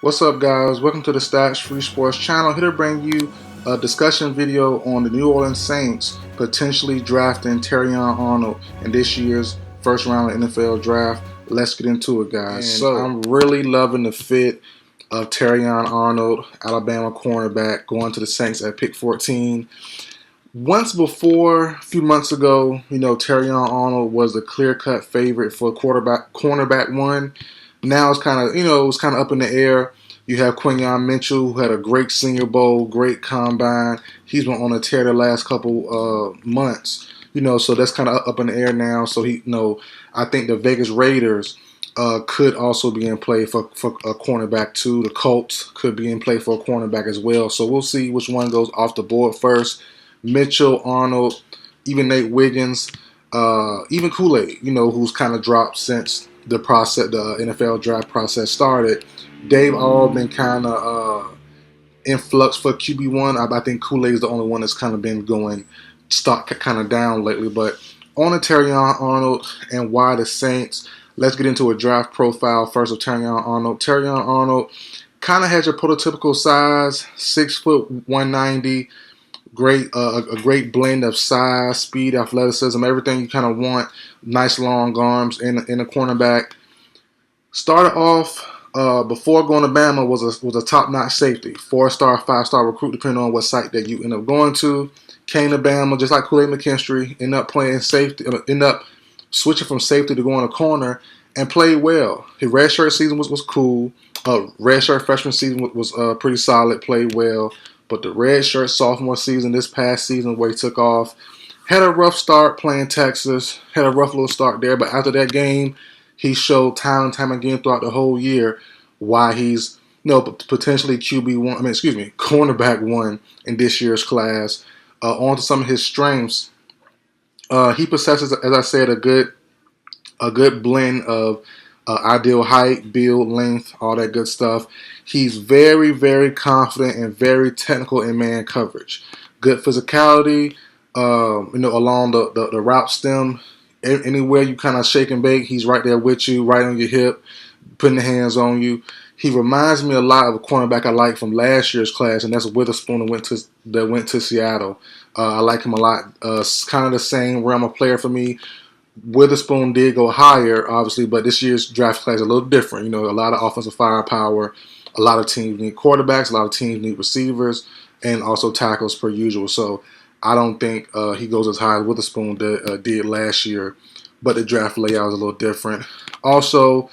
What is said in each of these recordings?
What's up, guys? Welcome to the Stats Free Sports channel. Here to bring you a discussion video on the New Orleans Saints potentially drafting Terrion Arnold in this year's first round of NFL draft. Let's get into it, guys. I'm really loving the fit of Terrion Arnold, Alabama cornerback, going to the Saints at pick 14. Once before, a few months ago, Terrion Arnold was the clear-cut favorite for cornerback one. Now it's kind of, it was kind of up in the air. You have Quinyon Mitchell, who had a great Senior Bowl, great combine. He's been on a tear the last couple months, so that's kind of up in the air now. So I think the Vegas Raiders could also be in play for a cornerback too. The Colts could be in play for a cornerback as well. So we'll see which one goes off the board first. Mitchell, Arnold, even Nate Wiggins, even Kool-Aid, who's kind of dropped since the NFL draft process started. They've all been kind of in flux for QB1. I think Kool-Aid is the only one that's kind of been going stock kind of down lately. But on to Terrion Arnold and why the Saints. Let's get into a draft profile first of Terrion Arnold. Terrion Arnold kind of has your prototypical size, 6 foot 190. A great blend of size, speed, athleticism, everything you kind of want. Nice long arms in a cornerback. Started off before going to Bama was a top-notch safety, 4-star, 5-star recruit, depending on what site that you end up going to. Came to Bama just like Kool-Aid McKinstry. Ended up playing safety. Ended up switching from safety to going to corner and played well. His redshirt season was cool. Redshirt freshman season was pretty solid. Played well. But the redshirt sophomore season, this past season where he took off, had a rough start playing Texas, had a rough little start there. But after that game, he showed time and time again throughout the whole year why he's potentially cornerback one in this year's class. On to some of his strengths. He possesses, as I said, a good blend of ideal height, build, length, all that good stuff. He's very, very confident and very technical in man coverage. Good physicality, along the route stem. Anywhere you kind of shake and bake, he's right there with you, right on your hip, putting the hands on you. He reminds me a lot of a cornerback I like from last year's class, and that's Witherspoon that went to Seattle. I like him a lot. Kind of the same realm of player for me. Witherspoon did go higher, obviously, but this year's draft class is a little different. A lot of offensive firepower. A lot of teams need quarterbacks. A lot of teams need receivers and also tackles per usual. So I don't think he goes as high as Witherspoon did last year, but the draft layout is a little different. Also,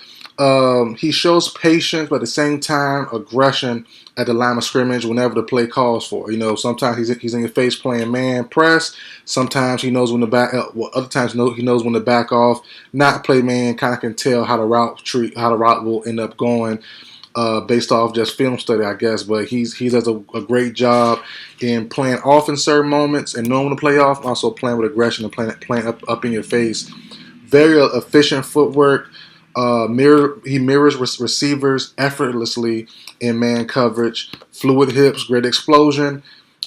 he shows patience, but at the same time, aggression at the line of scrimmage whenever the play calls for. Sometimes he's in your face playing man press. Sometimes he knows when to back up. Other times he knows when to back off. Not play man, kind of can tell how the route will end up going. Based off just film study, I guess, but he does a great job in playing off in certain moments and knowing when to play off, also playing with aggression and playing up in your face. Very efficient footwork. He mirrors receivers effortlessly in man coverage. Fluid hips, great explosion,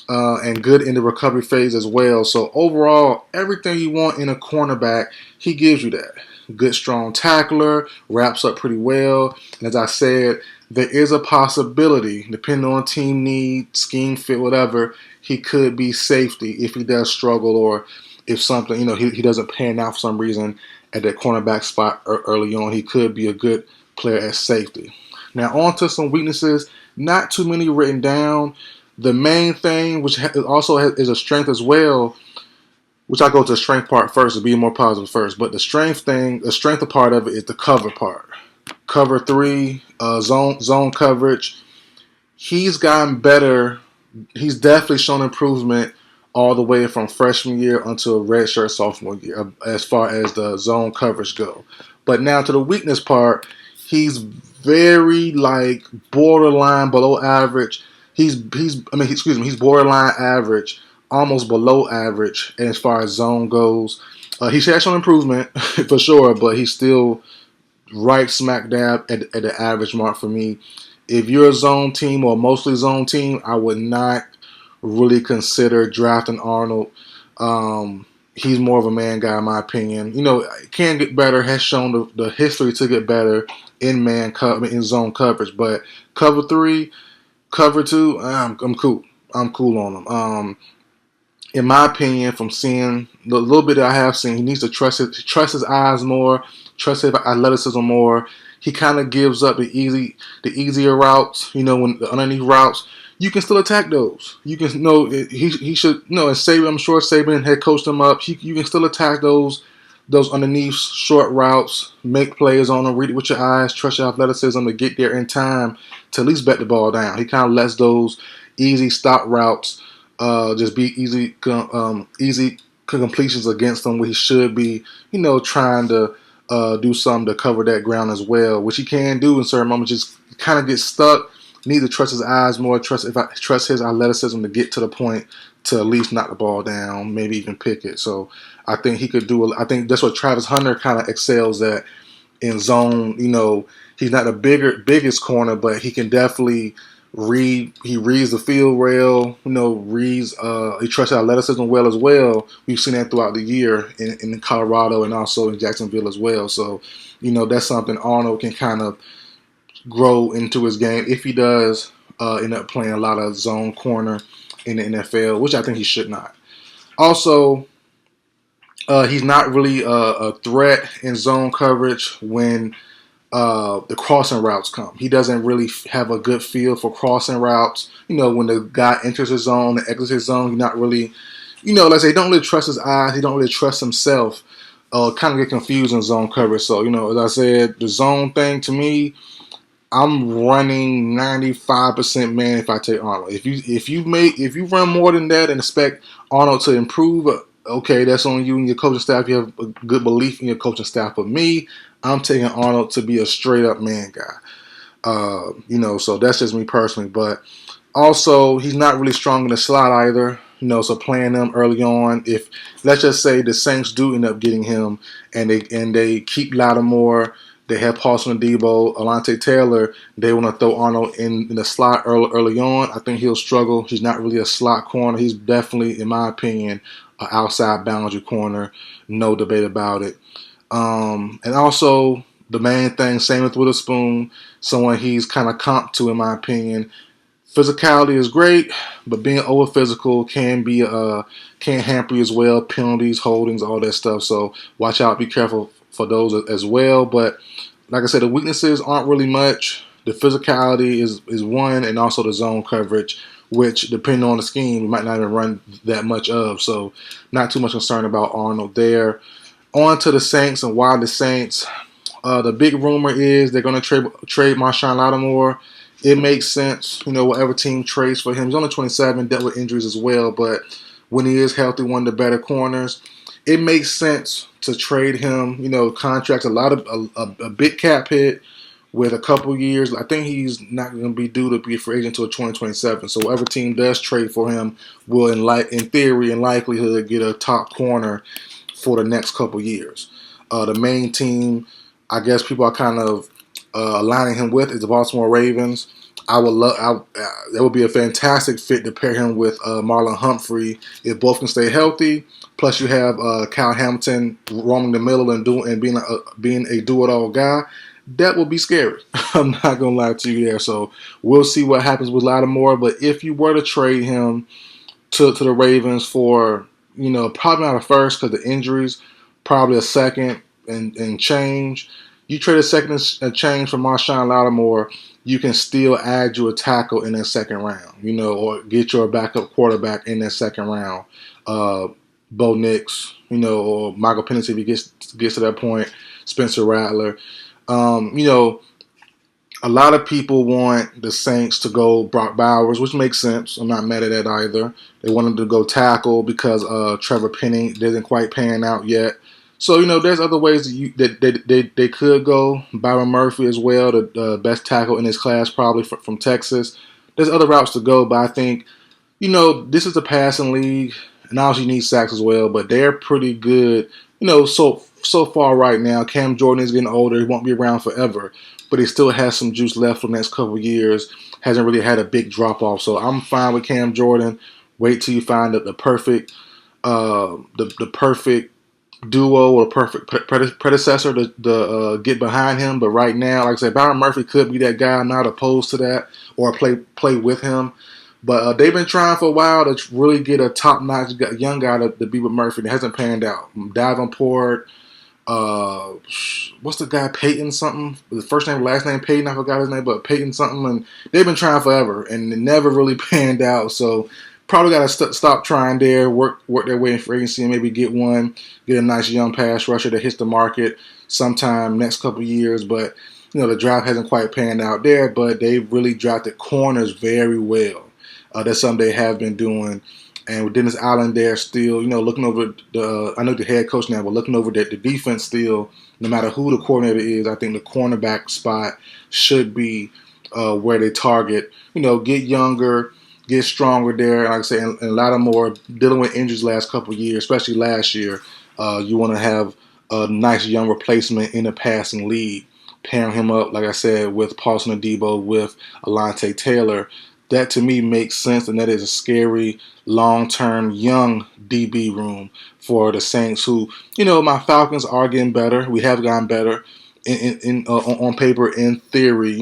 and good in the recovery phase as well. So overall, everything you want in a cornerback, he gives you that. Good strong tackler, wraps up pretty well. And as I said, there is a possibility, depending on team need, scheme fit, whatever, he could be safety if he does struggle or if something, he doesn't pan out for some reason at that cornerback spot early on. He could be a good player at safety. Now on to some weaknesses. Not too many written down. The main thing, which also is a strength as well, which I go to the strength part first to be more positive first. But the strength part of it is the cover part. Cover 3, zone coverage. He's gotten better. He's definitely shown improvement all the way from freshman year until redshirt sophomore year as far as the zone coverage go. But now to the weakness part, he's very borderline below average. He's borderline average, almost below average as far as zone goes. He has shown improvement for sure, but he's still right smack dab at the average mark for me. If you're a zone team or mostly zone team, I would not really consider drafting Arnold. He's more of a man guy in my opinion. Can get better, has shown the history to get better in zone coverage. But cover 3, cover 2, I'm cool. I'm cool on him. In my opinion, from seeing the little bit that I have seen, he needs to trust his eyes more, trust his athleticism more. He kind of gives up the easier routes. When the underneath routes, you can still attack those. You can he should and Saban. I'm sure Saban had coached him up. You can still attack those underneath short routes, make plays on them, read it with your eyes, trust your athleticism to get there in time to at least bet the ball down. He kind of lets those easy stop routes just be easy completions against them, where he should be, trying to do something to cover that ground as well, which he can do in certain moments. Just kind of get stuck. Need to trust his eyes more. Trust his athleticism to get to the point to at least knock the ball down, maybe even pick it. So I think he could do. I think that's what Travis Hunter kind of excels at in zone. He's not the biggest corner, but he can definitely read. He reads the field well. He trusts athleticism well as well. We've seen that throughout the year in Colorado and also in Jacksonville as well. So that's something Arnold can kind of grow into his game if he does end up playing a lot of zone corner in the NFL, which I think he should not. Also, he's not really a threat in zone coverage when the crossing routes come. He doesn't really have a good feel for crossing routes. When the guy enters his zone and exits his zone, he's not really, let's say, he don't really trust his eyes. He don't really trust himself. Kind of get confused in zone coverage. So, as I said, the zone thing to me, I'm running 95% man if I take Arnold. If you run more than that and expect Arnold to improve, okay, that's on you and your coaching staff. You have a good belief in your coaching staff. But me, I'm taking Arnold to be a straight up man guy. So that's just me personally. But also, he's not really strong in the slot either. So playing them early on, if let's just say the Saints do end up getting him and they keep Lattimore, they have Paulson Adebo, Alontae Taylor, they want to throw Arnold in the slot early on. I think he'll struggle. He's not really a slot corner. He's definitely, in my opinion, an outside boundary corner. No debate about it. And also, the main thing, same with Witherspoon, someone he's kind of comped to, in my opinion. Physicality is great, but being over physical can hamper you as well. Penalties, holdings, all that stuff. So watch out. Be careful for those as well. But like I said, the weaknesses aren't really much. The physicality is one, and also the zone coverage, which, depending on the scheme, we might not even run that much of. So not too much concern about Arnold there. On to the Saints, and why the Saints. The big rumor is they're going to trade Marshawn Lattimore. It makes sense, whatever team trades for him. He's only 27, dealt with injuries as well, but when he is healthy, one of the better corners, it makes sense to trade him. Contracts a big cap hit with a couple years. I think he's not going to be due to be a free agent until 2027. So whatever team does trade for him will, in theory and likelihood, get a top corner for the next couple years. The main team, I guess people are kind of aligning him with, is the Baltimore Ravens. That would be a fantastic fit to pair him with Marlon Humphrey if both can stay healthy. Plus, you have Kyle Hamilton roaming the middle and being a do-it-all guy. That would be scary. I'm not gonna lie to you there. So we'll see what happens with Lattimore. But if you were to trade him to the Ravens for probably not a first because the injuries, probably a second and change. You trade a second and change for Marshawn Lattimore, you can still add you a tackle in that second round, or get your backup quarterback in that second round. Bo Nix, or Michael Penix if he gets to that point, Spencer Rattler. A lot of people want the Saints to go Brock Bowers, which makes sense. I'm not mad at that either. They wanted to go tackle because Trevor Penning isn't quite panning out yet. So, there's other ways that they could go. Byron Murphy as well, the best tackle in his class probably from Texas. There's other routes to go, but I think, this is a passing league, and obviously you need sacks as well, but they're pretty good, so far right now. Cam Jordan is getting older. He won't be around forever, but he still has some juice left for the next couple of years. Hasn't really had a big drop-off, so I'm fine with Cam Jordan. Wait till you find the perfect duo or perfect predecessor to get behind him. But right now, like I said, Byron Murphy could be that guy. I'm not opposed to that or play with him. But they've been trying for a while to really get a top-notch young guy to be with Murphy. And it hasn't panned out. Davenport, what's the guy, Peyton something? The first name, last name Peyton. I forgot his name, but Peyton something. And they've been trying forever, and it never really panned out. So probably got to stop trying there, work their way in free agency, and maybe get a nice young pass rusher that hits the market sometime next couple years. But the draft hasn't quite panned out there. But they've really drafted corners very well. That's something they have been doing. And with Dennis Allen there still, looking over I know the head coach now, but looking over the defense still, no matter who the coordinator is, I think the cornerback spot should be where they target. Get younger, get stronger there. Like I said, and a lot more dealing with injuries last couple of years, especially last year. You want to have a nice young replacement in the passing league. Pairing him up, like I said, with Paulson Adebo, with Alontae Taylor. That to me makes sense, and that is a scary, long-term, young DB room for the Saints. Who, my Falcons are getting better. We have gotten better on paper. In theory,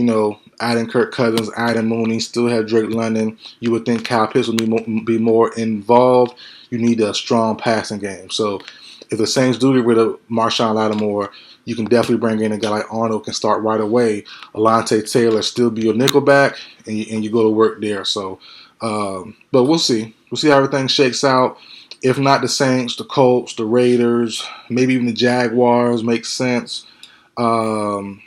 adding Kirk Cousins, adding Mooney, still have Drake London. You would think Kyle Pitts would be more involved. You need a strong passing game. So if the Saints do get rid of Marshawn Lattimore, you can definitely bring in a guy like Arnold, can start right away. Alontae Taylor still be your nickelback, and you go to work there. So, but we'll see. We'll see how everything shakes out. If not the Saints, the Colts, the Raiders, maybe even the Jaguars makes sense. Really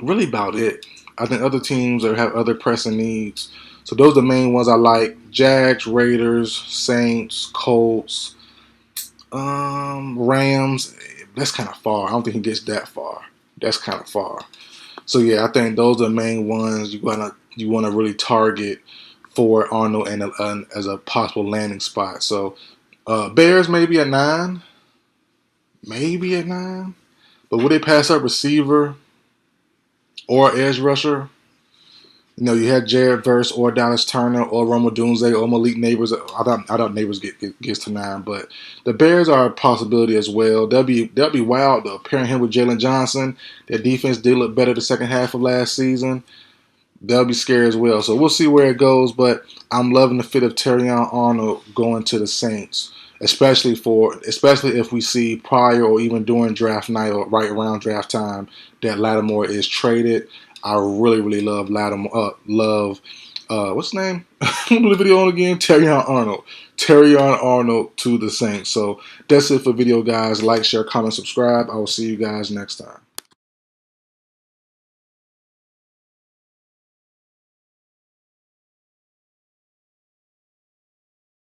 about it. I think other teams that have other pressing needs. So those are the main ones I like. Jags, Raiders, Saints, Colts, Rams. That's kind of far. I don't think he gets that far. That's kind of far. So yeah, I think those are the main ones you want to really target for Arnold and as a possible landing spot. So Bears maybe at 9, but would they pass up receiver or edge rusher? You had Jared Verse or Dallas Turner or Roma Dunze or Malik Neighbors. I thought Neighbors gets to 9, but the Bears are a possibility as well. They'll be wild though. Pairing him with Jalen Johnson, their defense did look better the second half of last season. They'll be scary as well. So we'll see where it goes, but I'm loving the fit of Terrion Arnold going to the Saints, especially if we see prior or even during draft night or right around draft time that Lattimore is traded. I really, really love Lattimore. What's his name? The video on again? Terrion Arnold. Terrion Arnold to the Saints. So that's it for video, guys. Like, share, comment, subscribe. I will see you guys next time.